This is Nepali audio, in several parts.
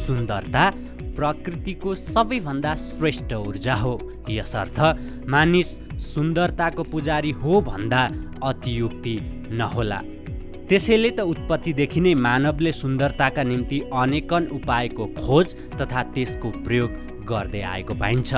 सुन्दरता प्रकृतिको सबैभन्दा श्रेष्ठ ऊर्जा हो। यसर्थ मानिस सुन्दरताको पुजारी हो भन्दा अतियुक्ति नहोला। त्यसैले त उत्पत्तिदेखि नै मानवले सुन्दरताका निम्ति अनेकन उपायको खोज तथा त्यसको प्रयोग गर्दै आएको पाइन्छ।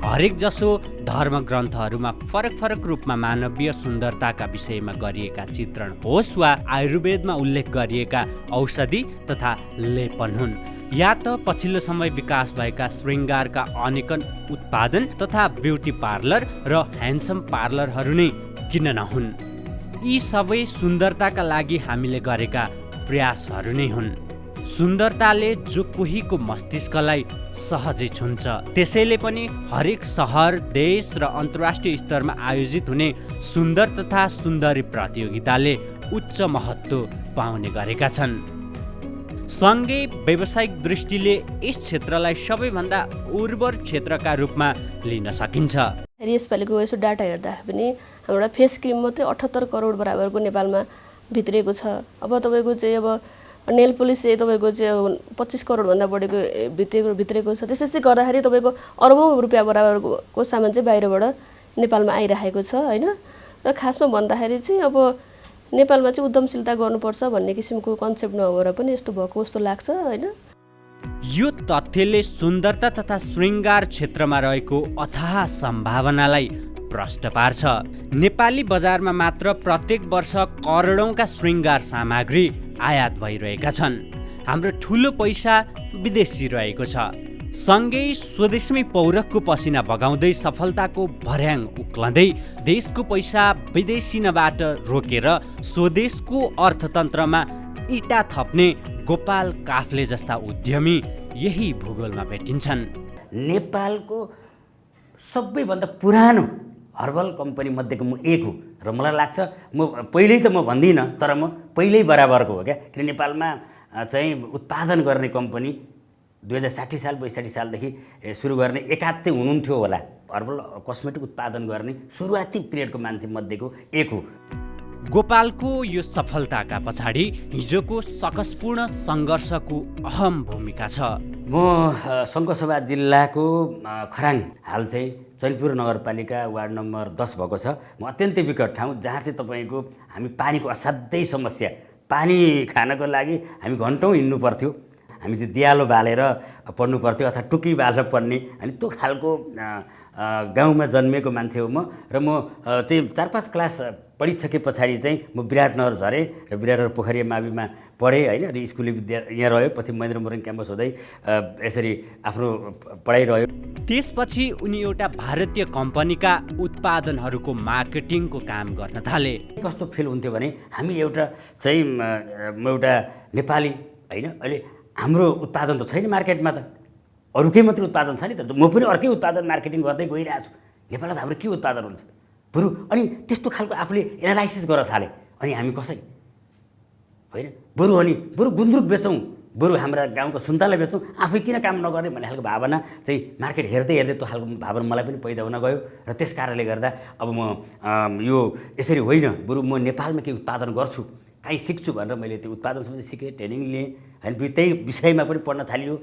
हरेक जसो धर्म ग्रन्थहरूमा फरक फरक रूपमा मानवीय सुन्दरताका विषयमा गरिएका चित्रण होस् वा आयुर्वेदमा उल्लेख गरिएका औषधि तथा लेपन हुन्, या त पछिल्लो समय विकास भएका श्रृङ्गारका अनेकन उत्पादन तथा ब्युटी पार्लर र ह्यान्डसम पार्लरहरू नै किन नहुन्। यी सबै सुन्दरताका लागि हामीले गरेका प्रयासहरू नै हुन्। सुन्दरताले जो कोहीको मस्तिष्कलाई सहजै छुन्छ। त्यसैले पनि हरेक सहर, देश र अन्तर्राष्ट्रिय स्तरमा आयोजित हुने सुन्दर तथा सुन्दरी प्रतियोगिताले उच्च महत्त्व पाउने गरेका छन्। सँगै व्यावसायिक दृष्टिले यस क्षेत्रलाई सबैभन्दा उर्वर क्षेत्रका रूपमा लिन सकिन्छ। यसपालिको यसो डाटा हेर्दा पनि हाम्रो फेस क्रिम मात्रै 78 करोड बराबरको नेपालमा भित्रिएको छ। अब तपाईँको चाहिँ अब नेल पोलिस चाहिँ तपाईँको चाहिँ 25 करोडभन्दा बढीको भित्रिएको छ। त्यसै गर्दाखेरि तपाईँको अरबौँ रुपियाँ बराबरको सामान चाहिँ बाहिरबाट नेपालमा आइरहेको छ होइन। र खासमा भन्दाखेरि चाहिँ अब नेपालमा चाहिँ उद्यमशीलता गर्नुपर्छ भन्ने किसिमको कन्सेप्ट नभएर पनि यस्तो भएको जस्तो लाग्छ होइन। यो तथ्यले सुन्दरता तथा श्रृङ्गार क्षेत्रमा रहेको अथाह सम्भावनालाई प्रष्ट पार्छ। नेपाली बजारमा मात्र प्रत्येक वर्ष करोडौँका श्रृङ्गार सामग्री आयात भइरहेका छन्। हाम्रो ठुलो पैसा विदेशी रहेको छ। सँगै स्वदेशमै पौरखको पसिना बगाउँदै सफलताको भर्याङ उक्लँदै देशको पैसा विदेशिनबाट रोकेर स्वदेशको अर्थतन्त्रमा इँटा थप्ने गोपाल काफ्ले जस्ता उद्यमी यही भूगोलमा भेटिन्छन्। नेपालको सबैभन्दा पुरानो हर्बल कम्पनी मध्येको म एक हो र मलाई लाग्छ म पहिल्यै त म भन्दिनँ, तर म पहिल्यै बराबरको हो क्या। किन नेपालमा चाहिँ उत्पादन गर्ने कम्पनी 2060 साल 62 सालदेखि सुरु गर्ने एकाध चाहिँ हुनुहुन्थ्यो होला। हर्बल कस्मेटिक उत्पादन गर्ने सुरुवाती पिरियडको मान्छे मध्येको एक हो। गोपालको यो सफलताका पछाडि हिजोको सकसपूर्ण सङ्घर्षको अहम भूमिका छ। म सङ्खुवासभा जिल्लाको खराङ, हाल चाहिँ चैनपुर नगरपालिका वार्ड नम्बर 10 भएको छ। म अत्यन्तै विकट ठाउँ जहाँ चाहिँ तपाईँको हामी पानीको असाध्यै समस्या, पानी खानको लागि हामी घन्टौँ हिँड्नु पर्थ्यो। हामी चाहिँ दियालो बालेर पढ्नु पर्थ्यो अथवा टुकी बालेर पढ्ने, अनि त्यो खालको गाउँमा जन्मिएको मान्छे हो म। र म चाहिँ 4-5 क्लास पढिसके पछाडि चाहिँ म विराटनगर झरेँ र विराटनगर पोखरिया माविमा पढेँ होइन। र स्कुले विद्या यहाँ रह्यो। पछि महेन्द्र मोरङ क्याम्पस हुँदै यसरी आफ्नो पढाइ रह्यो। त्यसपछि उनी एउटा भारतीय कम्पनीका उत्पादनहरूको मार्केटिङको काम गर्न थाले। कस्तो फिल हुन्थ्यो भने हामी एउटा चाहिँ म एउटा नेपाली होइन, अहिले हाम्रो उत्पादन त छैन मार्केटमा, त अरूकै मात्रै उत्पादन छ नि त, म पनि अर्कै उत्पादन मार्केटिङ गर्दै गइरहेको छु। नेपालमा त हाम्रो के उत्पादन हुन्छ बरु, अनि त्यस्तो खालको आफूले एनालाइसिस गर्न थालेँ। अनि हामी कसरी होइन, बरु गुन्द्रुक बेचौँ, बरु हाम्रा गाउँको सुन्तला बेचौँ, आफै किन काम नगर्ने भन्ने खालको भावना चाहिँ मार्केट हेर्दै हेर्दै त्यो खालको भावना मलाई पनि पैदा हुन गयो। र त्यस कारणले गर्दा अब म यो यसरी होइन, बरु म नेपालमा केही उत्पादन गर्छु, काहीँ सिक्छु भनेर मैले त्यो उत्पादन सम्बन्धी सिकेँ, ट्रेनिङ लिएँ, होइन त्यही विषयमा पनि पढ्न थालियो।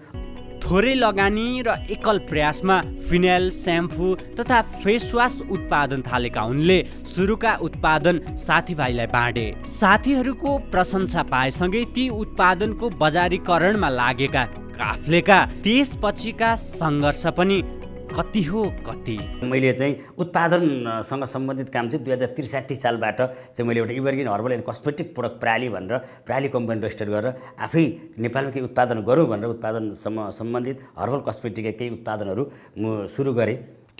थोरै लगानी र एकल प्रयासमा फिनाइल, स्याम्पू तथा फेसवास उत्पादन थालेका उनले सुरुका उत्पादन साथीभाइलाई बाँडे। साथीहरूको प्रशंसा पाएसँगै ती उत्पादनको बजारीकरणमा लागेका काफ्लेका त्यसपछिका सङ्घर्ष पनि कति हो कति। मैले चाहिँ उत्पादनसँग सम्बन्धित काम चाहिँ 2063 सालबाट चाहिँ मैले एउटा इभरग्रिन हर्बल एन्ड कस्मेटिक प्रोडक्ट प्राली भनेर प्राली कम्पनी रजिस्टर गरेर आफै नेपालमा केही उत्पादन गरौँ भनेर उत्पादनसँग सम्बन्धित हर्बल कस्मेटिकका केही उत्पादनहरू म सुरु गरेँ।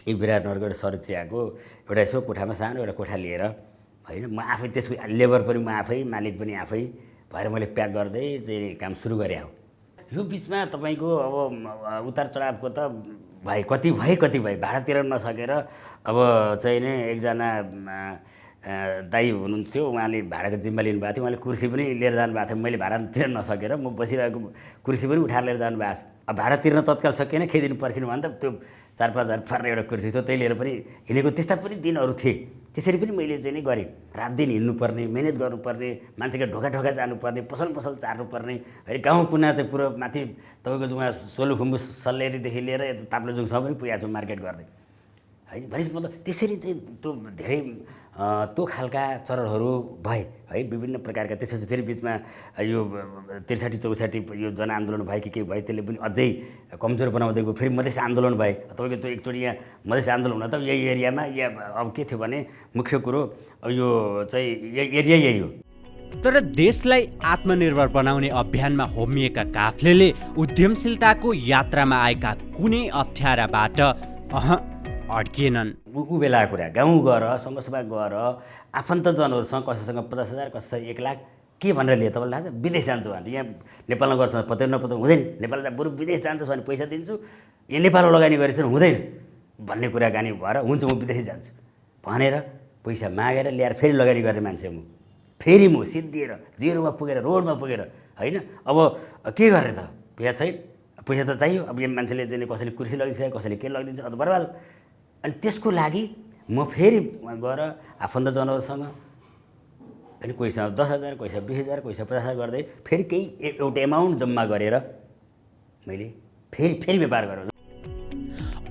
यी विराटनगरको एउटा सरिचियाको एउटा यसो कोठामा सानो एउटा कोठा लिएर होइन, म आफै त्यसको लेबर पनि म आफै, मालिक पनि आफै भएर मैले प्याक गर्दै चाहिँ काम सुरु गरेँ हो। यो बिचमा तपाईँको अब उतार चढावको त कति भए भाडा तिर्न नसकेर अब चाहिँ नै एकजना दाइ हुनुहुन्थ्यो, उहाँले भाडाको जिम्मा लिनुभएको थियो। उहाँले कुर्सी पनि लिएर जानुभएको थियो। मैले भाडा तिर्न नसकेर म बसिरहेको कुर्सी पनि उठाएर लिएर जानुभएको छ। अब भाडा तिर्न तत्काल सकिएन, केही दिन पर्खिनु भने त त्यो 4-5 हजार पर्ने एउटा कुर्सी थियो, त्यही लिएर पनि हिँडेको त्यस्ता पनि दिनहरू थिए। त्यसरी पनि मैले चाहिँ नि गरेँ। रात दिन हिँड्नुपर्ने, मिहिनेत गर्नुपर्ने, मान्छेको ढोका ढोका जानुपर्ने, पसल पसल चार्नुपर्ने, है गाउँ कुना चाहिँ पुरो माथि तपाईँको चाहिँ उहाँ सोलुखुम्बु सल्लेरीदेखि लिएर यता ताप्लेजुङसम्म पनि पुगेको छु मार्केट गर्दै, है। भनेपछि मतलब त्यसरी चाहिँ त्यो धेरै त्यो खालका चरणहरू भए, है, विभिन्न प्रकारका। त्यसपछि फेरि बिचमा यो ६३-६४ यो जनआन्दोलन भयो कि के भयो, त्यसले पनि अझै कमजोर बनाउँदै गयो। फेरि मधेस आन्दोलन भए, तपाईँको त्यो एकचोटि यहाँ मधेस आन्दोलन हुन त यही एरियामा या अब के थियो भने मुख्य कुरो अब यो चाहिँ एरिया यही हो। तर देशलाई आत्मनिर्भर बनाउने अभियानमा होमिएका काफ्लेले उद्यमशीलताको यात्रामा आएका कुनै अप्ठ्याराबाट अड्किएनन्। ऊ बेलाको कुरा, गाउँ गएर सङ्घसभा गएर आफन्तजनहरूसँग कसैसँग 50,000 कसैसँग 1 लाख के भनेर लिए तपाईँलाई थाहा छ? विदेश जान्छु भने यहाँ नेपालमा गर्छ पत्याउनु नपत्याउनु हुँदैन, नेपाल त बरु विदेश जान्छस् भने पैसा दिन्छु, यहाँ नेपालमा लगानी गरेछ हुँदैन भन्ने कुराकानी भएर हुन्छ म विदेश जान्छु भनेर पैसा मागेर ल्याएर फेरि लगानी गर्ने मान्छे म, फेरि म सिद्धिएर जेरोमा पुगेर रोडमा पुगेर, होइन। अब के गर्ने त, पैसा छैन, पैसा त चाहियो। अब यहाँ मान्छेले चाहिँ कसैले कुर्सी लगिदिन्छ, कसैले के लगिदिन्छ, अन्त बर्बाद। अनि त्यसको लागि म फेरि गएर आफन्तजनहरूसँग, अनि कोहीसँग 10,000, कोहीसँग 20,000, कोहीसँग 50,000 गर्दै फेरि केही एउटा एमाउन्ट जम्मा गरेर मैले फेरि व्यापार गरेँ।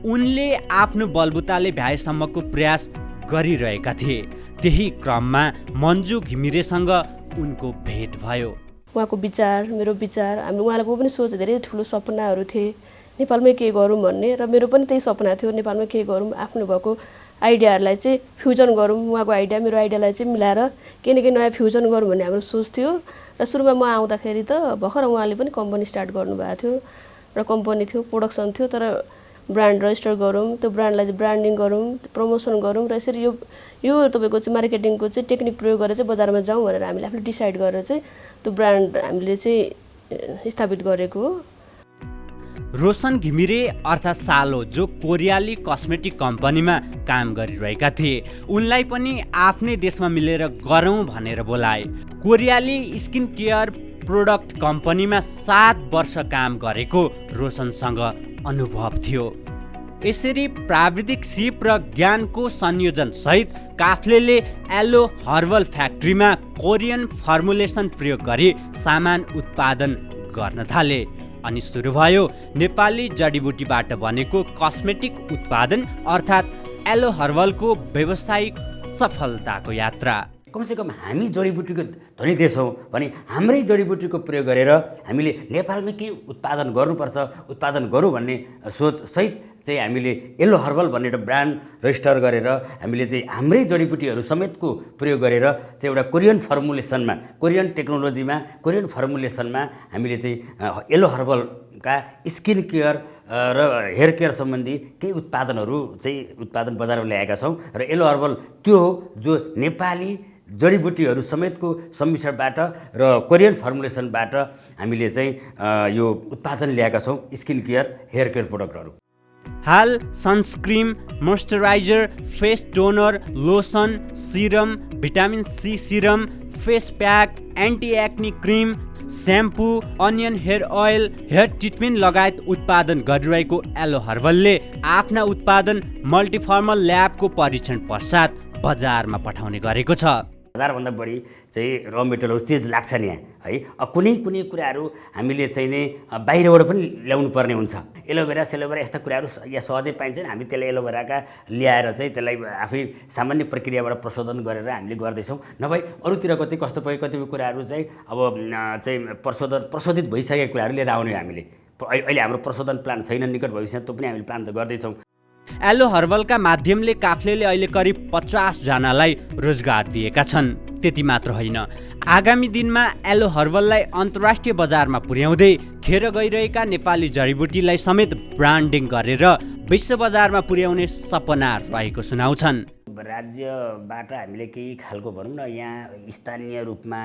उनले आफ्नो बलबुताले भ्याएसम्मको प्रयास गरिरहेका थिए। त्यही क्रममा मन्जु घिमिरेसँग उनको भेट भयो। उहाँको विचार, मेरो विचार, हामी उहाँको पनि सोच, धेरै ठुलो सपनाहरू थिए नेपालमै के गरौँ भन्ने, र मेरो पनि त्यही सपना थियो नेपालमा के गरौँ, आफ्नो भएको आइडियाहरूलाई चाहिँ फ्युजन गरौँ। उहाँको आइडिया मेरो आइडियालाई चाहिँ मिलाएर केही न केही नयाँ फ्युजन गरौँ भन्ने हाम्रो सोच थियो। र सुरुमा म आउँदाखेरि त भर्खर उहाँले पनि कम्पनी स्टार्ट गर्नुभएको थियो, र कम्पनी थियो, प्रोडक्सन थियो, तर ब्रान्ड रजिस्टर गरौँ, त्यो ब्रान्डलाई चाहिँ ब्रान्डिङ गरौँ, प्रमोसन गरौँ, र यसरी यो तपाईँको चाहिँ मार्केटिङको चाहिँ टेक्निक प्रयोग गरेर चाहिँ बजारमा जाउँ भनेर हामीले आफूले डिसाइड गरेर चाहिँ त्यो ब्रान्ड हामीले चाहिँ स्थापित गरेको हो। रोशन घिमिरे अर्थात् सालो, जो कोरियाली कस्मेटिक कम्पनीमा काम गरिरहेका थिए, उनलाई पनि आफ्नै देशमा मिलेर गरौँ भनेर बोलाए। कोरियाली स्किन केयर प्रोडक्ट कम्पनीमा 7 वर्ष काम गरेको रोशनसँग अनुभव थियो। यसरी प्राविधिक सिप र ज्ञानको संयोजन सहित काफ्लेले एलो हर्बल फ्याक्ट्रीमा कोरियन फर्मुलेसन प्रयोग गरी सामान उत्पादन गर्न थाले। अनि सुरु भयो नेपाली जडीबुटीबाट बनेको कस्मेटिक उत्पादन अर्थात् एलो हर्बलको व्यावसायिक सफलताको यात्रा। कमसेकम हामी जडीबुटीको धनी देश हौँ भने हाम्रै जडीबुटीको प्रयोग गरेर हामीले नेपालमै के उत्पादन गर्नुपर्छ, उत्पादन गरौँ भन्ने सोचसहित चाहिँ हामीले एलो हर्बल भन्ने एउटा ब्रान्ड रजिस्टर गरेर हामीले चाहिँ हाम्रै जडीबुटीहरू समेतको प्रयोग गरेर चाहिँ एउटा कोरियन फर्मुलेसनमा, कोरियन टेक्नोलोजीमा, कोरियन फर्मुलेसनमा हामीले चाहिँ एलो हर्बलका स्किन केयर र हेयर केयर सम्बन्धी केही उत्पादनहरू चाहिँ उत्पादन बजारमा ल्याएका छौँ। र एलो हर्बल त्यो हो जो नेपाली जडीबुटीहरू समेतको सम्मिश्रणबाट र कोरियन फर्मुलेसनबाट हामीले चाहिँ यो उत्पादन ल्याएका छौँ, स्किन केयर, हेयर केयर प्रोडक्टहरू। हाल sunscreen, moisturizer, face toner, lotion, serum, vitamin C serum, face pack, anti acne cream, shampoo, onion hair oil, hair treatment लगायत उत्पादन गरिरहेको एलो हर्बलले आफ्ना उत्पादन मल्टिफर्मल ल्याबको परीक्षण पश्चात बजारमा पठाउने गरेको छ। 1000 भन्दा बढी चाहिँ र मेटेरियलहरू चीज लाग्छन् यहाँ, है। कुनै कुराहरू हामीले चाहिँ नै बाहिरबाट पनि ल्याउनु पर्ने हुन्छ। एलोभेरा सेलोभेरा यस्ता कुराहरू यहाँ सहजै पाइन्छन्। हामी त्यसलाई एलोभेराका ल्याएर चाहिँ त्यसलाई आफै सामान्य प्रक्रियाबाट प्रशोधन गरेर हामीले गर्दैछौँ। नभए अरूतिरको चाहिँ कस्तो भयो, कतिपय कुराहरू चाहिँ अब चाहिँ प्रशोधित भइसकेको कुराहरू लिएर आउने हामीले। अहिले हाम्रो प्रशोधन प्लान छैन, निकट भविष्यमा त्यो पनि हामीले प्लान त गर्दैछौँ। एलो हर्बलका माध्यमले काफ्लेले अहिले करिब 50 जनालाई रोजगार दिएका छन्। त्यति मात्र होइन, आगामी दिनमा एलो हर्बललाई अन्तर्राष्ट्रिय बजारमा पुर्याउँदै खेर गइरहेका नेपाली जडीबुटीलाई समेत ब्रान्डिङ गरेर विश्व बजारमा पुर्याउने सपना रहेको सुनाउँछन्। राज्यबाट हामीले केही खालको भनौँ न, यहाँ स्थानीय रूपमा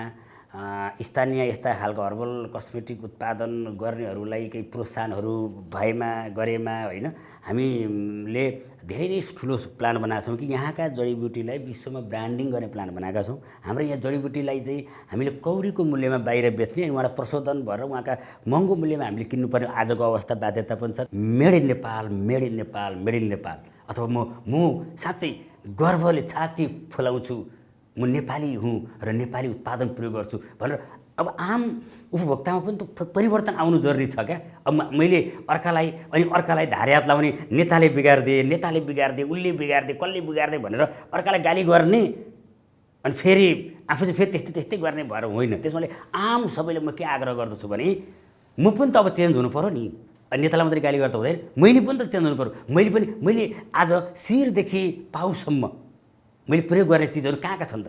स्थानीय यस्ता खालको हर्बल कस्मेटिक उत्पादन गर्नेहरूलाई केही प्रोत्साहनहरू भएमा गरेमा, होइन, हामीले धेरै नै ठुलो प्लान बनाएका छौँ कि यहाँका जडीबुटीलाई विश्वमा ब्रान्डिङ गर्ने प्लान बनाएका छौँ। हाम्रो यहाँ जडीबुटीलाई चाहिँ हामीले कौडीको मूल्यमा बाहिर बेच्ने, अनि उहाँलाई प्रशोधन भएर उहाँका महँगो मूल्यमा हामीले किन्नुपर्ने आजको अवस्था बाध्यता पनि छ। Made in Nepal, made in Nepal, made in Nepal. अथवा म साँच्चै गर्वले छाती फुलाउँछु, म नेपाली हुँ र नेपाली उत्पादन प्रयोग गर्छु भनेर अब आम उपभोक्तामा पनि त परिवर्तन आउनु जरुरी छ क्या। अब मैले अर्कालाई धारे हात लाउने, नेताले बिगार्दे, उसले बिगार्दे, कसले बिगार्दे भनेर अर्कालाई गाली गर्ने अनि फेरि आफू चाहिँ फेरि त्यस्तै गर्ने भएर होइन। त्यसमाले आम सबैले म के आग्रह गर्दछु भने म पनि त अब चेन्ज हुनु पर्यो नि। नेतालाई मात्रै गाली गर्दा हुँदैन, मैले पनि त चेन्ज हुनु पर्यो। मैले आज शिरदेखि पाउसम्म मैले प्रयोग गर्ने चिजहरू कहाँ छन् त?